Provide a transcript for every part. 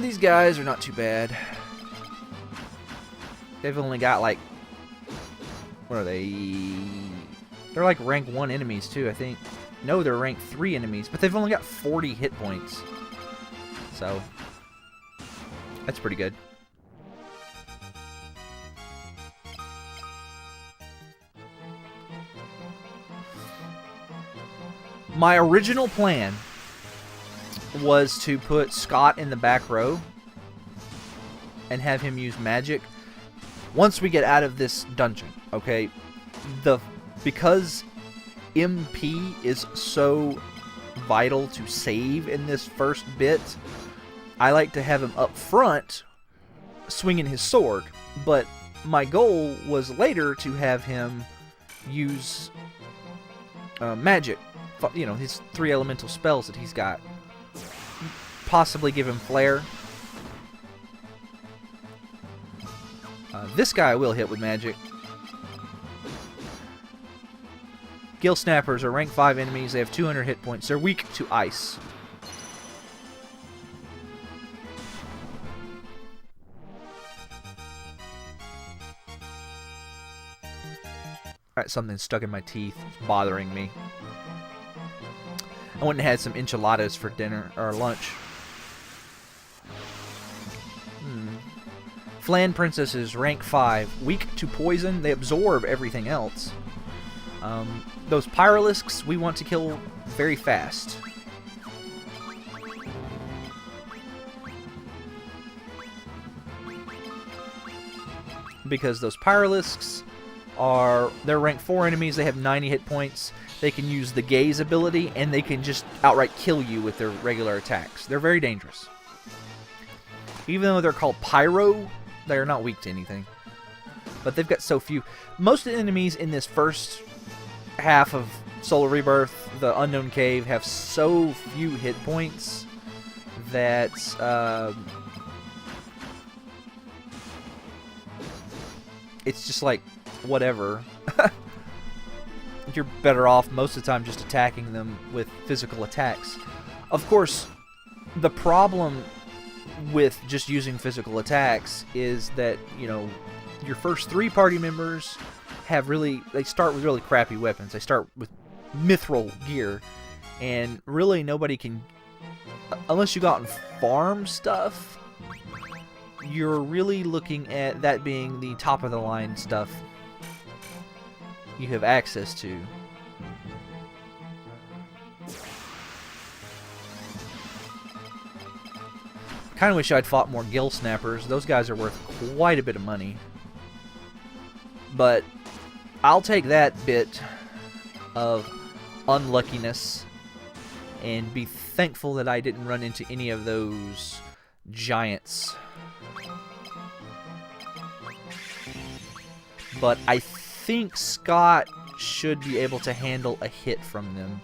These guys are not too bad. They've only got like, what are they? They're like rank 1 enemies too, I think. No, they're rank 3 enemies, but they've only got 40 hit points. So, that's pretty good. My original plan was to put Scott in the back row and have him use magic once we get out of this dungeon, okay? Because MP is so vital to save in this first bit, I like to have him up front swinging his sword, but my goal was later to have him use magic, you know, his 3 elemental spells that he's got. Possibly give him flare. This guy will hit with magic. Gill Snappers are rank 5 enemies. They have 200 hit points. They're weak to ice. Alright, something's stuck in my teeth. It's bothering me. I went and had some enchiladas for dinner, or lunch. Flan Princess is rank 5. Weak to poison. They absorb everything else. Those Pyralisks we want to kill very fast. Because those Pyralisks they're rank 4 enemies. They have 90 hit points. They can use the Gaze ability, and they can just outright kill you with their regular attacks. They're very dangerous. Even though they're called Pyro, they're not weak to anything. But they've got so few. Most of the enemies in this first half of Solar Rebirth, the Unknown Cave, have so few hit points that it's just like, whatever. You're better off most of the time just attacking them with physical attacks. Of course, the problem with just using physical attacks is that, you know, your first 3 party members they start with really crappy weapons. They start with mithril gear, and really nobody can, unless you go out and farm stuff, you're really looking at that being the top of the line stuff you have access to. Kind of wish I'd fought more Gill Snappers. Those guys are worth quite a bit of money. But I'll take that bit of unluckiness and be thankful that I didn't run into any of those giants. But I think Scott should be able to handle a hit from them.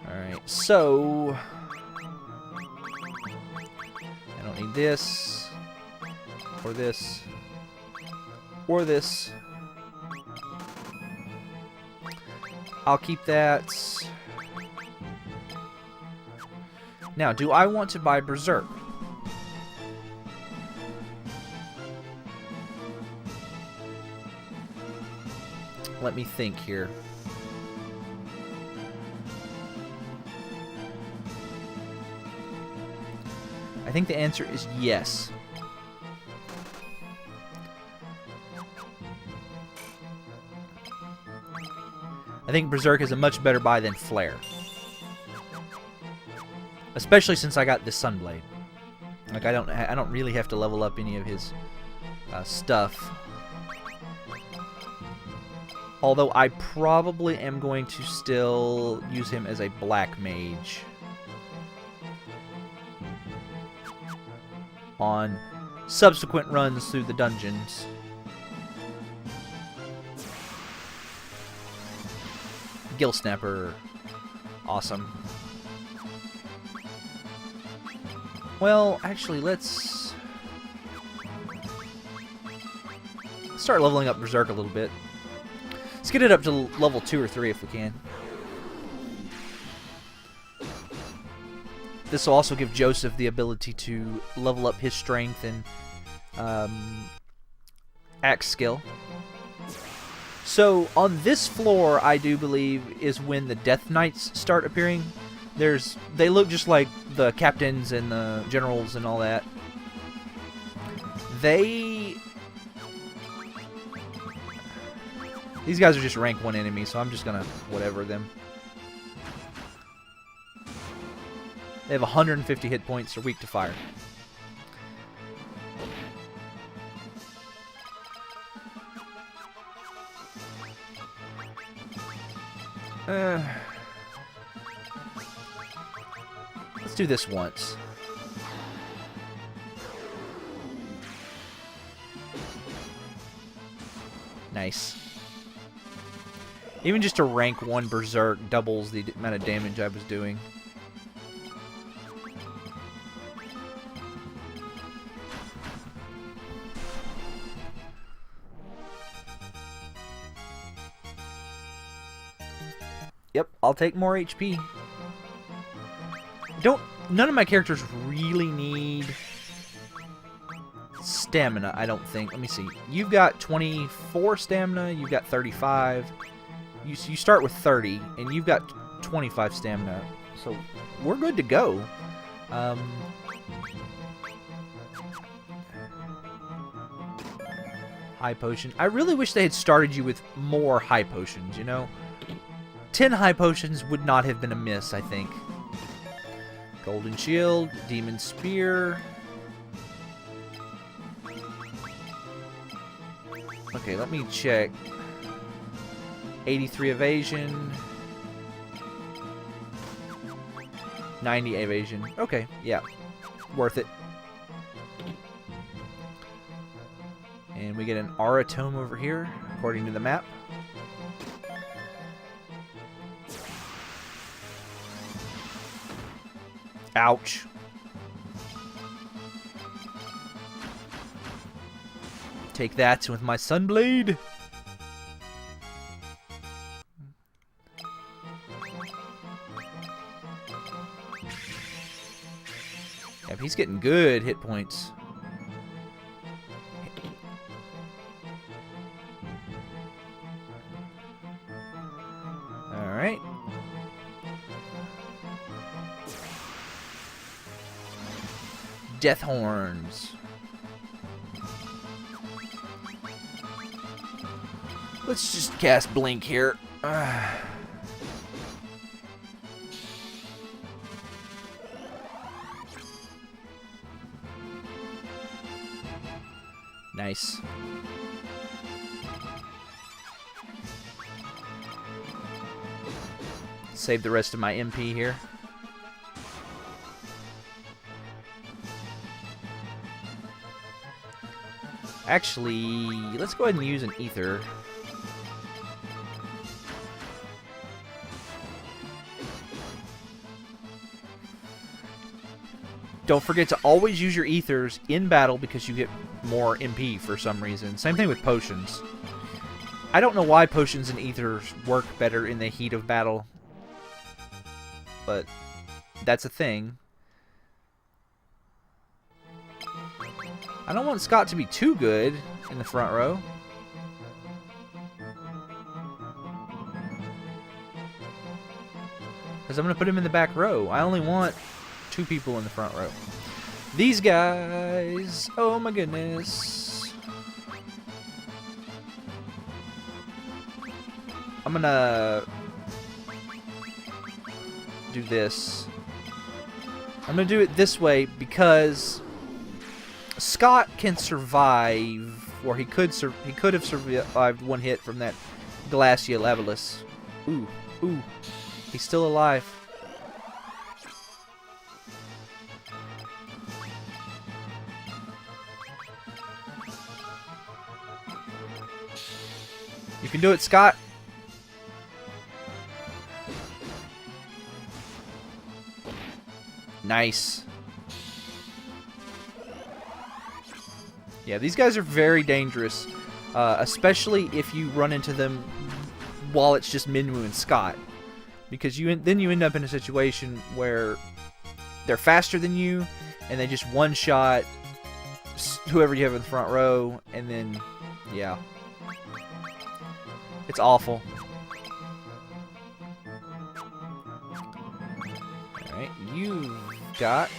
Alright, so I don't need this, or this, or this. I'll keep that. Now, do I want to buy Berserk? Let me think here. I think the answer is yes. I think Berserk is a much better buy than Flare. Especially since I got this Sunblade. Like, I don't really have to level up any of his stuff. Although I probably am going to still use him as a Black Mage on subsequent runs through the dungeons. Gill Snapper. Awesome. Well, actually, let's start leveling up Berserk a little bit. Let's get it up to level 2 or 3 if we can. this will also give Josef the ability to level up his strength and axe skill. So on this floor, I do believe, is when the Death Knights start appearing. They look just like the captains and the generals and all that. These guys are just rank 1 enemies, so I'm just gonna whatever them. They have 150 hit points, are weak to fire. Let's do this once. Nice. Even just a rank 1 Berserk doubles the amount of damage I was doing. Yep, I'll take more HP. None of my characters really need stamina, I don't think. Let me see. You've got 24 stamina, you've got 35. You start with 30, and you've got 25 stamina. So, we're good to go. High potion. I really wish they had started you with more high potions, you know? 10 high potions would not have been amiss, I think. Golden Shield, Demon Spear. Okay, let me check. 83 evasion. 90 evasion. Okay, yeah. Worth it. And we get an Aura Tome over here, according to the map. Ouch. Take that with my Sunblade. Yeah, he's getting good hit points. Alright. Death Horns. Let's just cast Blink here. Nice. Save the rest of my MP here. Actually, let's go ahead and use an Ether. Don't forget to always use your Ethers in battle because you get more MP for some reason. Same thing with potions. I don't know why potions and Ethers work better in the heat of battle, but that's a thing. I don't want Scott to be too good in the front row. Because I'm going to put him in the back row. I only want 2 people in the front row. These guys, oh my goodness. I'm going to do this. I'm going to do it this way because Scott can survive, or he could have survived 1 hit from that Glacia Levelus. Ooh, ooh, he's still alive. You can do it, Scott. Nice. Yeah, these guys are very dangerous, especially if you run into them while it's just Minwu and Scott, because then you end up in a situation where they're faster than you, and they just one-shot whoever you have in the front row, and then, yeah. It's awful. Alright, you've got...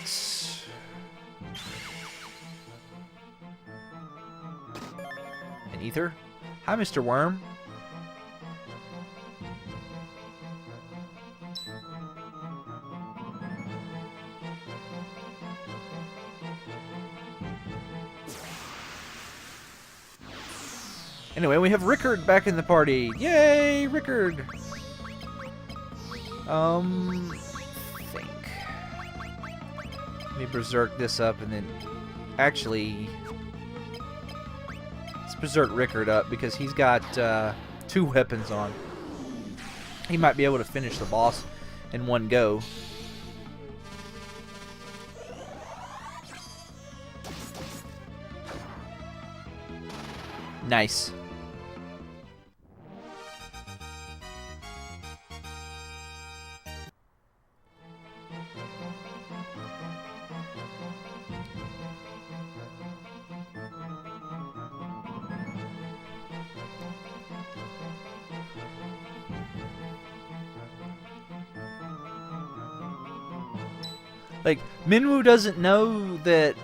an ether. Hi, Mr. Worm. Anyway, we have Rickard back in the party. Yay, Rickard! Think. Let me berserk this up and then... Actually... Let's berserk Rickard up because he's got 2 weapons on. He might be able to finish the boss in one go. Nice. Like, Minwoo doesn't know that...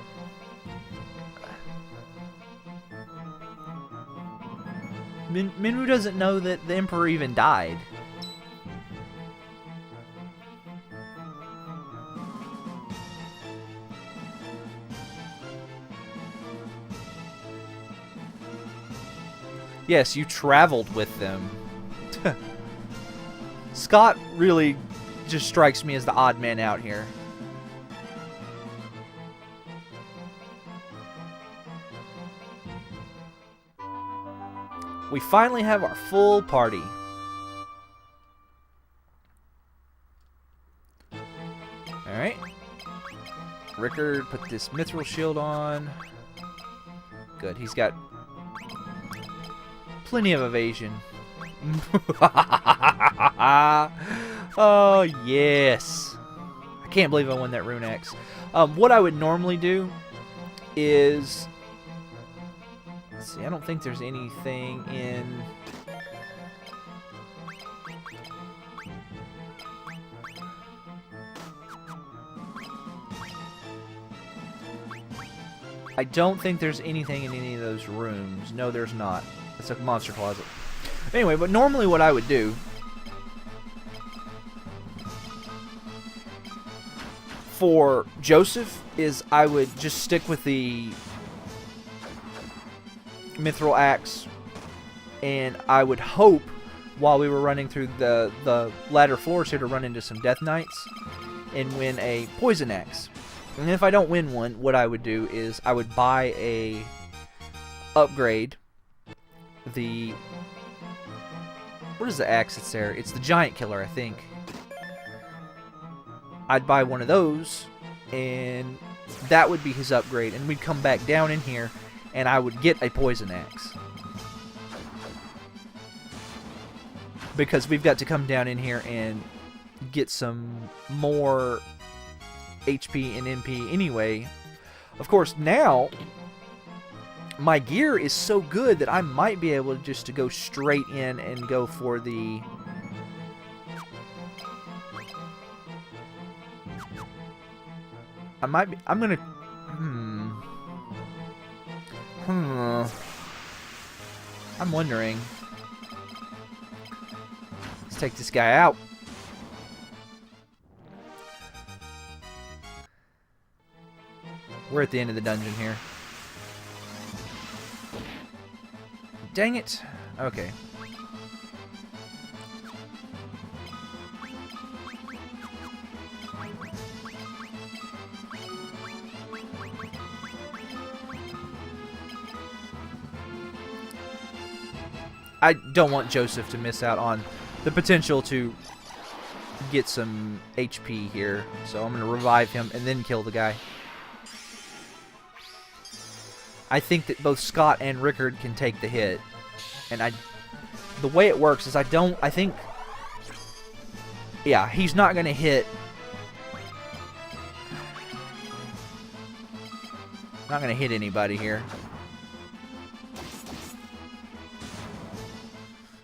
Minwoo doesn't know that the Emperor even died. Yes, you traveled with them. Scott really just strikes me as the odd man out here. We finally have our full party. Alright. Rickard, put this mithril shield on. Good, he's got plenty of evasion. Oh, yes. I can't believe I won that Rune X. What I would normally do is... Let's see, I don't think there's anything in... I don't think there's anything in any of those rooms. No, there's not. It's a monster closet. Anyway, but normally what I would do for Josef is I would just stick with the mithril axe, and I would hope while we were running through the ladder floors here to run into some Death Knights and win a poison axe. And if I don't win one, what I would do is I would buy a upgrade. What is the axe that's there? It's the Giant Killer, I think. I'd buy one of those, and that would be his upgrade, and we'd come back down in here and I would get a poison axe. Because we've got to come down in here and get some more HP and MP anyway. Of course, now my gear is so good that I might be able just to go straight in and go for the... I'm gonna... I'm wondering. Let's take this guy out. We're at the end of the dungeon here. Dang it. Okay. I don't want Josef to miss out on the potential to get some HP here. So I'm going to revive him and then kill the guy. I think that both Scott and Rickard can take the hit. And the way it works is I think... Yeah, he's not going to hit... Not gonna hit anybody here.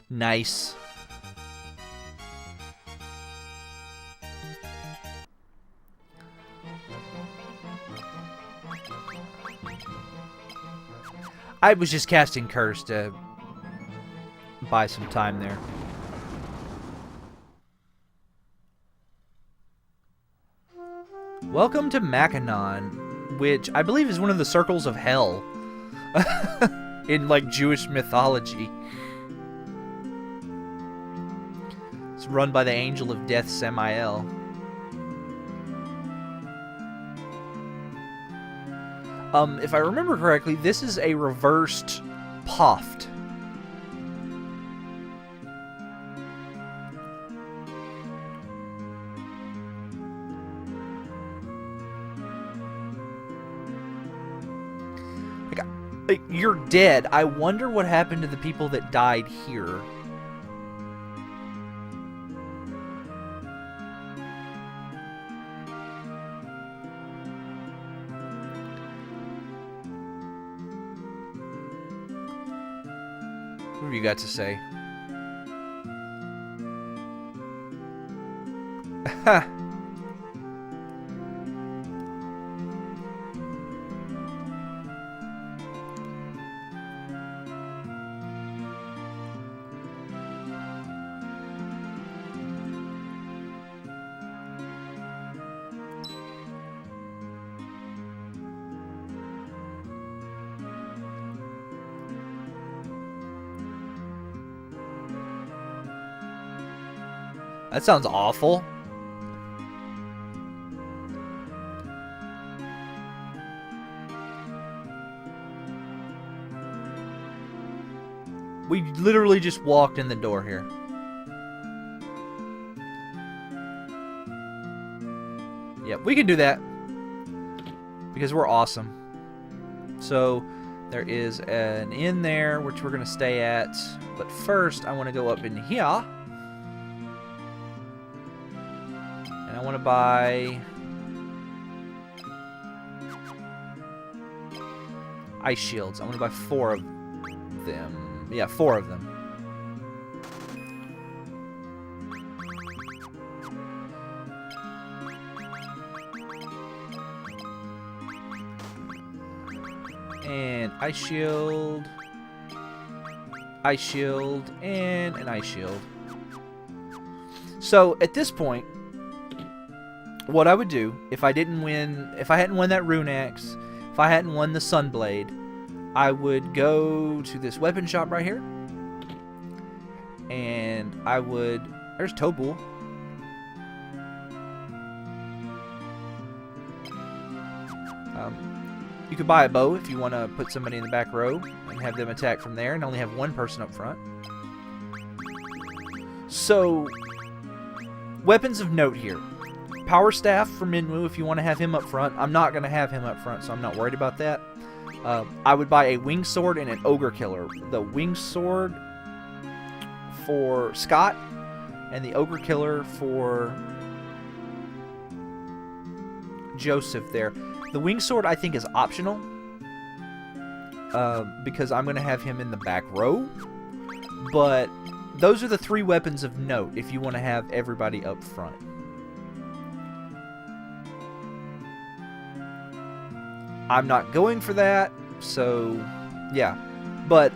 Nice. I was just casting Curse to buy some time there. Welcome to Mackinac, which I believe is one of the circles of hell in, like, Jewish mythology. It's run by the angel of death, Samael. If I remember correctly, this is a reversed Poft. Like, you're dead. I wonder what happened to the people that died here. What have you got to say? Ha! That sounds awful. We literally just walked in the door here. Yep, we can do that. Because we're awesome. So, there is an inn there, which we're going to stay at. But first, I want to go up in here. And I want to buy ice shields. I want to buy 4 of them. Yeah, 4 of them. And ice shield, and an ice shield. So at this point, what I would do if I hadn't won that rune axe, if I hadn't won the sunblade, I would go to this weapon shop right here, and I would. There's Tobul. You could buy a bow if you want to put somebody in the back row and have them attack from there and only have one person up front. So, weapons of note here. Power Staff for Minwu if you want to have him up front. I'm not going to have him up front, so I'm not worried about that. I would buy a Wing Sword and an Ogre Killer. The Wing Sword for Scott and the Ogre Killer for Josef there. The Wing Sword, I think, is optional, because I'm going to have him in the back row, but those are the 3 weapons of note if you want to have everybody up front. I'm not going for that, so, yeah, but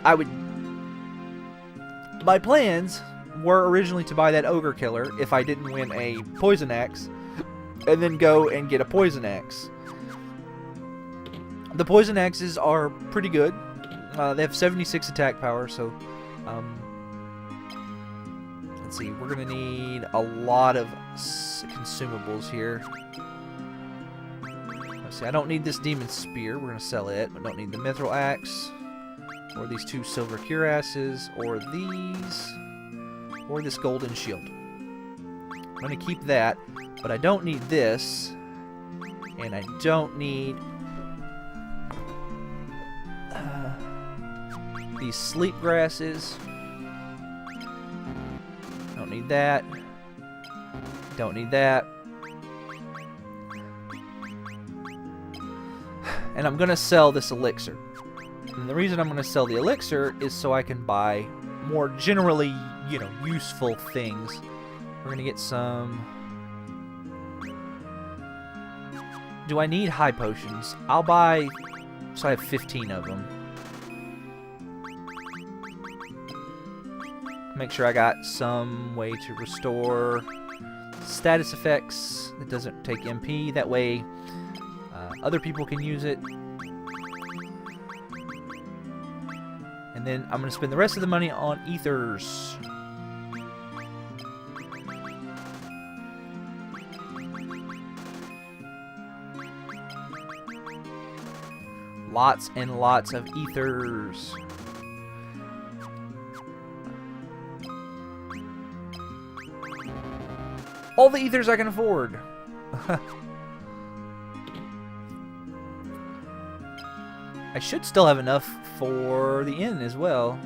my plans were originally to buy that Ogre Killer if I didn't win a Poison Axe, and then go and get a Poison Axe. The Poison Axes are pretty good. They have 76 attack power, so let's see. We're going to need a lot of consumables here. Let's see. I don't need this Demon Spear. We're going to sell it. I don't need the Mithril Axe, or these 2 Silver Cuirasses, or these, or this Golden Shield. I'm going to keep that, but I don't need this, and I don't need these sleep grasses. Don't need that. Don't need that. And I'm going to sell this elixir. And the reason I'm going to sell the elixir is so I can buy more generally, you know, useful things. We're going to get some... Do I need high potions? I'll buy... So I have 15 of them. Make sure I got some way to restore status effects. It doesn't take MP. That way other people can use it. And then I'm going to spend the rest of the money on ethers. Lots and lots of ethers. All the ethers I can afford. I should still have enough for the inn as well.